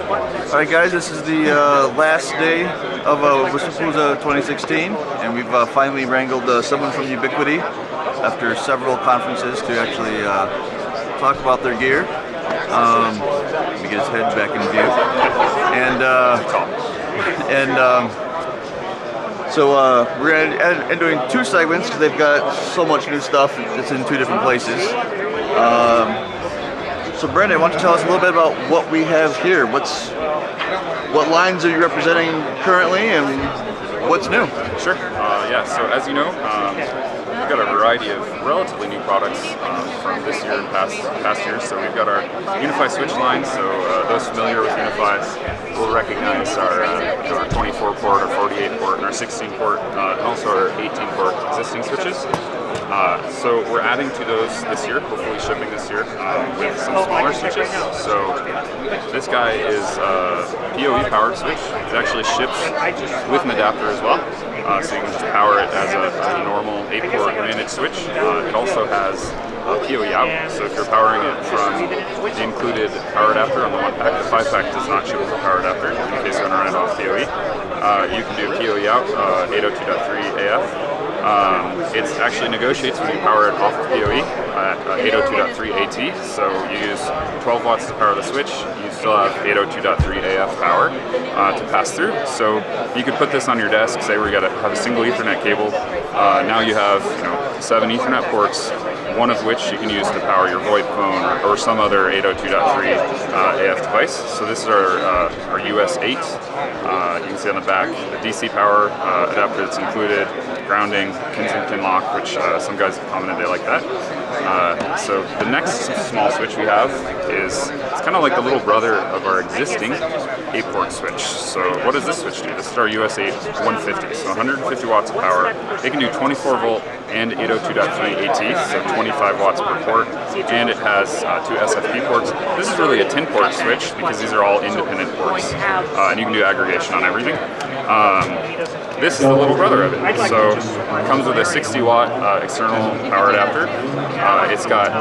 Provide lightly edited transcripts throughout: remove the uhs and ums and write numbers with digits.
Alright guys, this is the last day of WISPAPALOOZA 2016, and we've finally wrangled someone from Ubiquiti after several conferences to actually talk about their gear. Let me get his head back in view. So we're doing two segments because they've got so much new stuff that's in two different places. So Brandon, why don't you tell us a little bit about what we have here? What lines are you representing currently, and what's new? Sure. Yeah. So as you know, we've got a variety of relatively new products from this year and past years. So we've got our Unify switch line. So those familiar with Unify will recognize our 24 port, our 48 port, and our 16 port, and also our 18 port existing switches. So we're adding to those this year, hopefully shipping this year with some smaller switches. So this guy is a PoE powered switch. It actually ships with an adapter as well. So you can just power it as a normal 8-port managed switch. It also has PoE out, so if you're powering it from the included power adapter on the 1-pack, the 5-pack does not ship with a power adapter in case you're going to run it off PoE. You can do PoE out, 802.3 AF. It actually negotiates when you power it off of PoE at 802.3 AT, so you use 12 watts to power the switch, you still have 802.3 AF power to pass through. So you could put this on your desk, say we got to have a single Ethernet cable. Now you have 7 Ethernet ports, one of which you can use to power your VoIP phone or some other 802.3 AF device. So this is our US 8. You can see on the back the DC power adapter that's included, grounding, Kensington lock, which some guys have commented they like that. So the next small switch we have it's kind of like the little brother of our existing 8-port switch. So what does this switch do? This is our US 8 150, so 150 watts of power. It can do 24 volt and 802.3 AT, so 25 watts per port, and it has 2 SFP ports. This is really a 10-port switch because these are all independent ports, and you can do aggregation on everything. This is the little brother of it. So it comes with a 60-watt external power adapter. It's got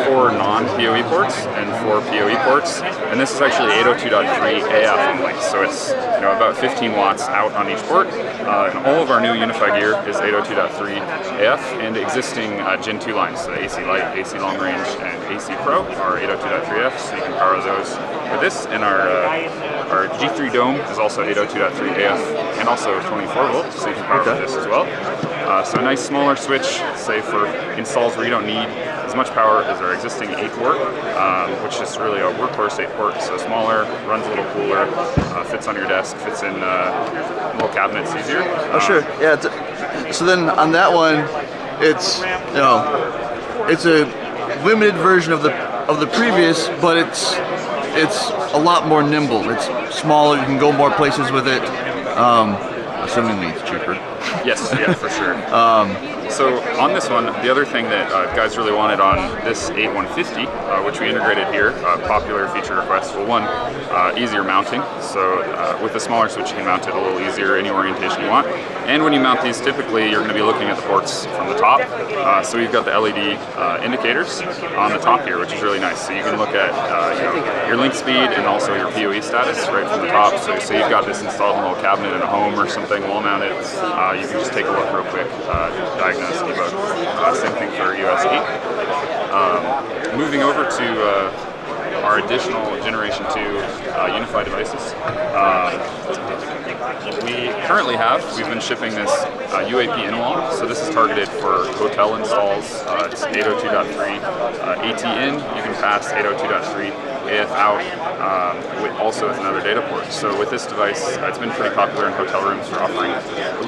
4 non-PoE ports and 4 PoE ports, and this is actually 802.3 AF only. So it's about 15 watts out on each port. And all of our new Unify gear is 802.3 AF, and existing Gen 2 lines, so AC Lite, AC Long Range, and AC Pro are 802.3 AF, so you can power those with this. And our G3 Dome is also 802.3 AF and also 24 volts, so you can power with this as well. So a nice smaller switch, say for installs where you don't need as much power as our existing 8-port, which is really a workhorse 8-port, so smaller, runs a little cooler, fits on your desk, fits in little cabinets easier. Oh sure, yeah. So then on that one, it's it's a limited version of the previous, but it's a lot more nimble. It's smaller. You can go more places with it. Assumingly it's cheaper. Yes, yeah, for sure. So on this one, the other thing that guys really wanted on this 8150, which we integrated here, popular feature request, well, one, easier mounting. So with the smaller switch, you can mount it a little easier, any orientation you want. And when you mount these, typically you're going to be looking at the ports from the top. So we've got the LED indicators on the top here, which is really nice. So you can look at your link speed and also your PoE status right from the top. So say you've got this installed in a little cabinet in a home or something, wall mounted, you can just take a look real quick, diagnose, debug. Same thing for US 8. Moving over to our additional Generation 2 Unify devices. We currently we've been shipping this UAP in-wall, so this is targeted for hotel installs. It's 802.3 AT in, you can pass 802.3 AF out, also with another data port. So with this device, it's been pretty popular in hotel rooms for offering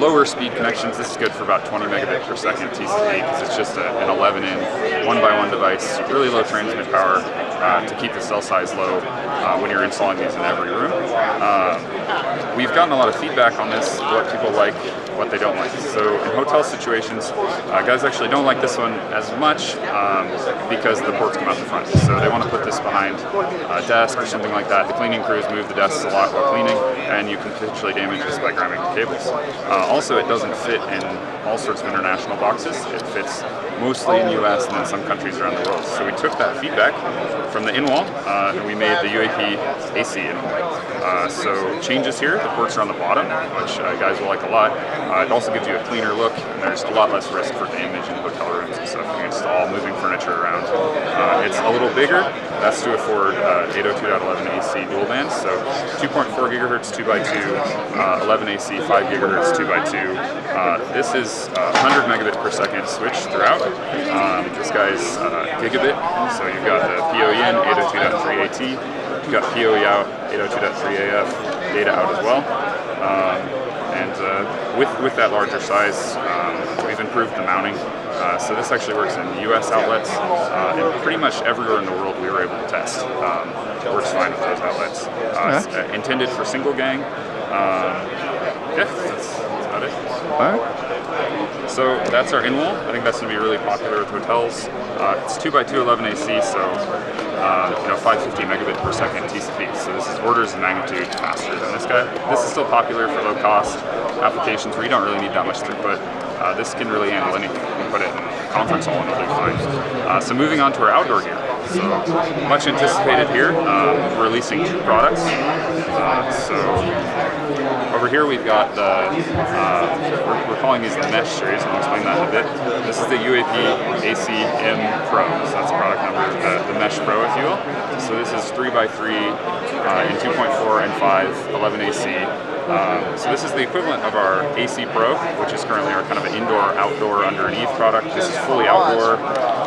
lower speed connections. This is good for about 20 megabit per second TCP because it's just an 11-in 1x1 device, really low transmit power to keep the cell size low when you're installing these in every room. We've gotten a lot of feedback on this, what people like, what they don't like. So in hotel situations, guys actually don't like this one as much because the ports come out the front. So they want to put this behind a desk or something like that. The cleaning crews move the desks a lot while cleaning, and you can potentially damage this by grabbing the cables. Also, it doesn't fit in all sorts of international boxes. It fits mostly in the US and then some countries around the world. So we took that feedback from the in-wall and we made the UAP AC in-wall. So changes here, the ports are on the bottom, which guys will like a lot. It also gives you a cleaner look, and there's a lot less risk for damage in hotel rooms and stuff. You can install moving furniture around. It's a little bigger. That's to afford 802.11 AC dual bands, so 2.4 gigahertz 2x2, 11 AC 5 gigahertz 2x2. This is 100 megabit per second switch throughout. This guy's gigabit, so you've got the PoE in 802.3 AT, you've got PoE out 802.3 AF data out as well. With that larger size, we've improved the mounting. So this actually works in US outlets, and pretty much everywhere in the world we were able to test. It works fine with those outlets. It's intended for single gang. Yeah, that's about it. All right. So that's our in-wall. I think that's going to be really popular with hotels. It's 2x2 11 AC, so 550 megabit per second TCP. So this is orders of magnitude faster than this guy. This is still popular for low-cost applications where you don't really need that much throughput. This can really handle anything. You can put it in a conference hall and it'll do fine. So moving on to our outdoor gear. So much anticipated here. We're releasing 2 products. So over here we've got the, we're calling these the Mesh series, and I'll explain that in a bit. This is the UAP AC M Pro, so that's product number, the Mesh Pro if you will. So this is 3x3 in 2.4 and 5, 11 AC. So this is the equivalent of our AC Pro, which is currently our kind of an indoor-outdoor underneath product. This is fully outdoor,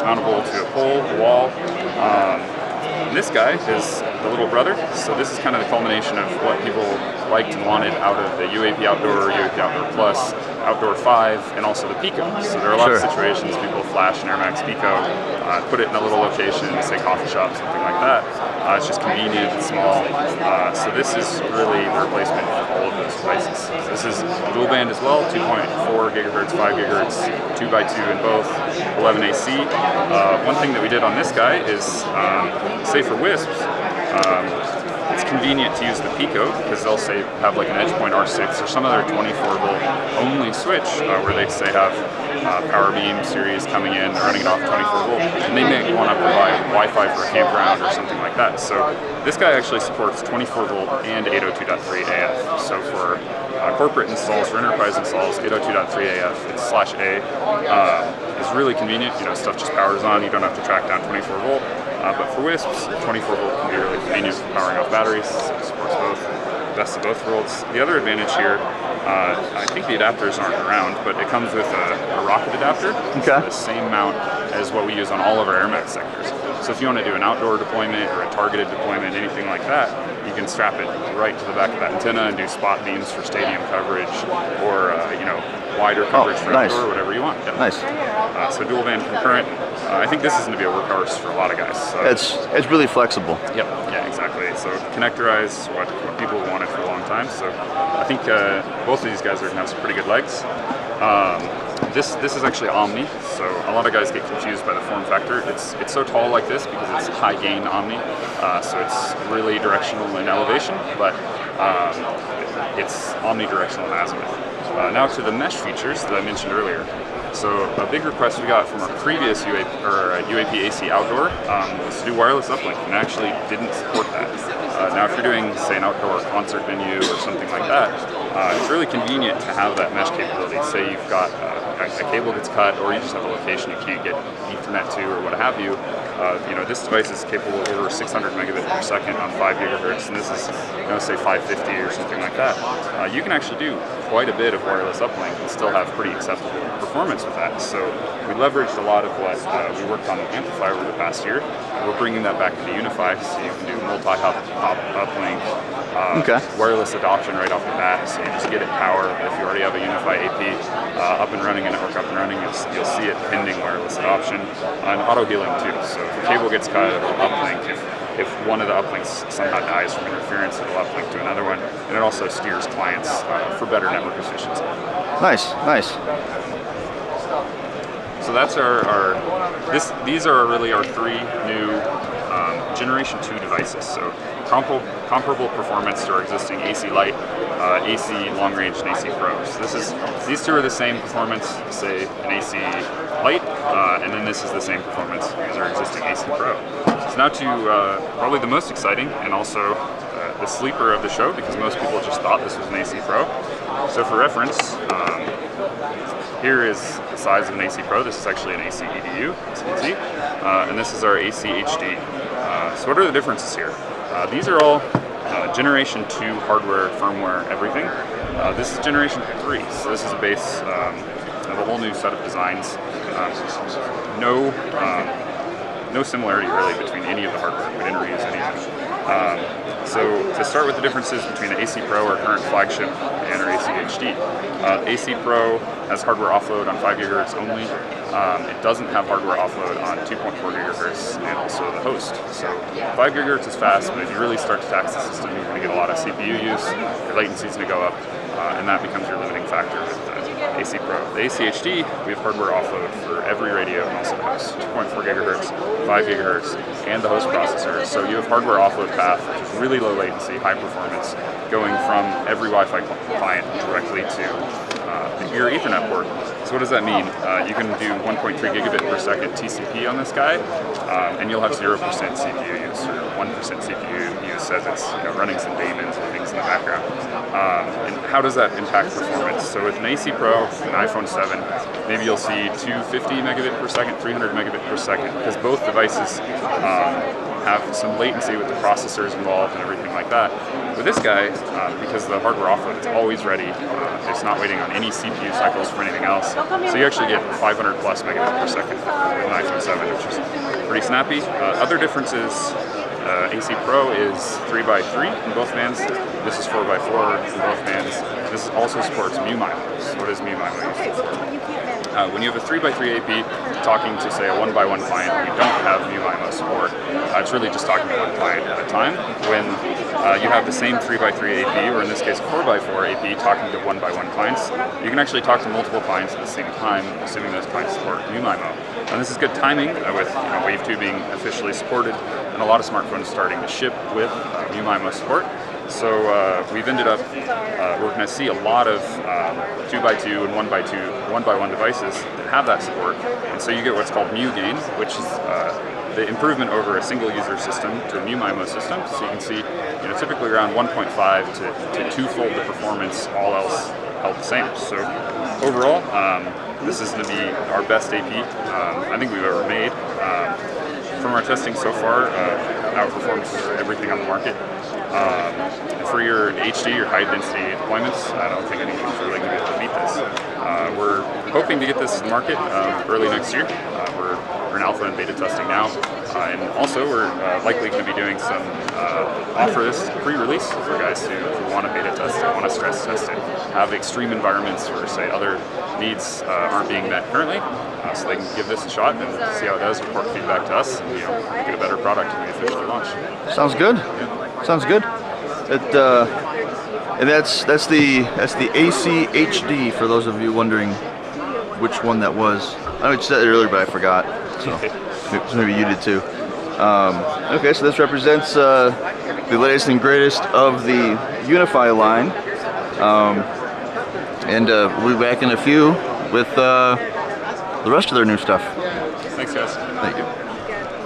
mountable to a pole, a wall. And this guy is the little brother, so this is kind of the culmination of what people liked and wanted out of the UAP Outdoor, UAP Outdoor Plus, Outdoor 5, and also the Pico. So there are a lot of situations people flash an Air Max Pico, put it in a little location, say coffee shop, something like that. It's just convenient, it's small. So this is really the replacement for all of those devices. So this is dual band as well, 2.4 gigahertz, 5 gigahertz, 2x2 in both, 11 AC. One thing that we did on this guy is, say for WISPs, it's convenient to use the Pico because they'll say have like an EdgePoint R6 or some other 24 volt only switch where they say have Power Beam series coming in, running it off 24 volt, and they may want to provide Wi-Fi for a campground or something like that. So this guy actually supports 24 volt and 802.3 AF. So for corporate installs, for enterprise installs, 802.3 AF, it's /A. It's really convenient. Stuff just powers on. You don't have to track down 24 volt. But for WISPs, 24 volt can be really convenient for powering off batteries. So it supports both, best of both worlds. The other advantage here, I think the adapters aren't around, but it comes with a rocket adapter. Okay. The same mount as what we use on all of our Air Max sectors. So if you want to do an outdoor deployment or a targeted deployment, anything like that, you can strap it right to the back of that antenna and do spot beams for stadium coverage or wider coverage for outdoor, whatever you want. Yeah. Nice. So dual band concurrent. I think this is going to be a workhorse for a lot of guys. So. It's really flexible. Yep. Yeah, exactly. So connectorize what people wanted for a long time. So I think both of these guys are going to have some pretty good legs. This is actually Omni, so a lot of guys get confused by the form factor. It's so tall like this because it's high gain Omni, so it's really directional in elevation, but it's omnidirectional in azimuth. Now to the mesh features that I mentioned earlier. So a big request we got from our previous UAP AC Outdoor was to do wireless uplink, and actually didn't support that. Now if you're doing, say, an outdoor concert venue or something like that, it's really convenient to have that mesh capability. Say you've got a cable gets cut, or you just have a location you can't get Ethernet to, or what have you. This device is capable of over 600 megabits per second on 5 gigahertz, and this is, say 550 or something like that. You can actually do quite a bit of wireless uplink and still have pretty acceptable performance with that. So we leveraged a lot of what we worked on with Amplify over the past year. We're bringing that back into Unify, so you can do multi-hop uplink, wireless adoption right off the bat. So you just get it power. If you already have a Unify AP up and running, a network up and running, you'll see it pending wireless adoption, and auto healing too. So if the cable gets cut, it'll uplink. If one of the uplinks somehow dies from interference, it'll uplink to another one, and it also steers clients for better network efficiency. Nice. So that's these are really our 3 new Generation 2 devices. So comparable performance to our existing AC Lite, AC Long Range, and AC Pro. So these 2 are the same performance, say an AC light, and then this is the same performance as our existing AC Pro. So now to probably the most exciting and also the sleeper of the show, because most people just thought this was an AC Pro. So for reference, here is the size of an AC Pro. This is actually an AC EDU, as you can see, and this is our AC HD. So what are the differences here? These are all Generation 2 hardware, firmware, everything. This is Generation 3, so this is a base of a whole new set of designs. No similarity really between any of the hardware. We didn't reuse anything. So to start with the differences between the AC Pro, our current flagship, and our AC HD. AC Pro has hardware offload on 5 GHz only. It doesn't have hardware offload on 2.4 GHz and also the host. So 5 GHz is fast, but if you really start to tax the system, you're going to get a lot of CPU use, your latency is going to go up, and that becomes your limiting factor with the AC Pro. The AC HD, we have hardware offload for every radio and also host, 2.4 GHz, 5 GHz, and the host processor. So you have hardware offload path, which is really low latency, high performance, going from every Wi-Fi client directly to your Ethernet port. So what does that mean? You can do 1.3 gigabit per second TCP on this guy, and you'll have 0% CPU use or 1% CPU use as it's running some daemons and things in the background. And how does that impact performance? So with an AC Pro, an iPhone 7, maybe you'll see 250 megabit per second, 300 megabit per second, because both devices have some latency with the processors involved and everything like that. With this guy, because the hardware offload is always ready, it's not waiting on any CPU cycles for anything else, so you actually get 500 plus megabit per second with an iPhone 7, which is pretty snappy. Other differences, AC Pro is 3x3 in both bands. This is 4x4 in both bands. This also supports MU-MIMO. So what is MU-MIMO? When you have a 3x3 AP talking to, say, a 1x1 client, you don't have MU-MIMO support. It's really just talking to one client at a time. When you have the same 3x3 AP, or in this case 4x4 AP, talking to 1x1 clients, you can actually talk to multiple clients at the same time, assuming those clients support MU-MIMO. And this is good timing with Wave 2 being officially supported and a lot of smartphones starting to ship with MU-MIMO support. So we've ended up, we're going to see a lot of 2x2 and 1x1 devices that have that support. And so you get what's called Mu gain, which is the improvement over a single user system to a MU-MIMO system. So you can see typically around 1.5 to twofold the performance, all else held the same. So overall, this is going to be our best AP I think we've ever made. From our testing so far, outperforms everything on the market. For your HD, your high density deployments, I don't think anyone's really going to be able to beat this. We're hoping to get this to the market early next year. We're in alpha and beta testing now, and also we're likely going to be doing some offer this pre-release for guys who want to beta test it, want to stress test it, have extreme environments where say other needs aren't being met currently, so they can give this a shot and see how it does, report feedback to us, and get a better product when we officially launch. Sounds good. Yeah. Sounds good. And that's the AC HD for those of you wondering which one that was. I know you said it earlier, but I forgot. So maybe you did too. Okay, so this represents the latest and greatest of the UniFi line, and we'll be back in a few with the rest of their new stuff. Thanks, guys. Thank you.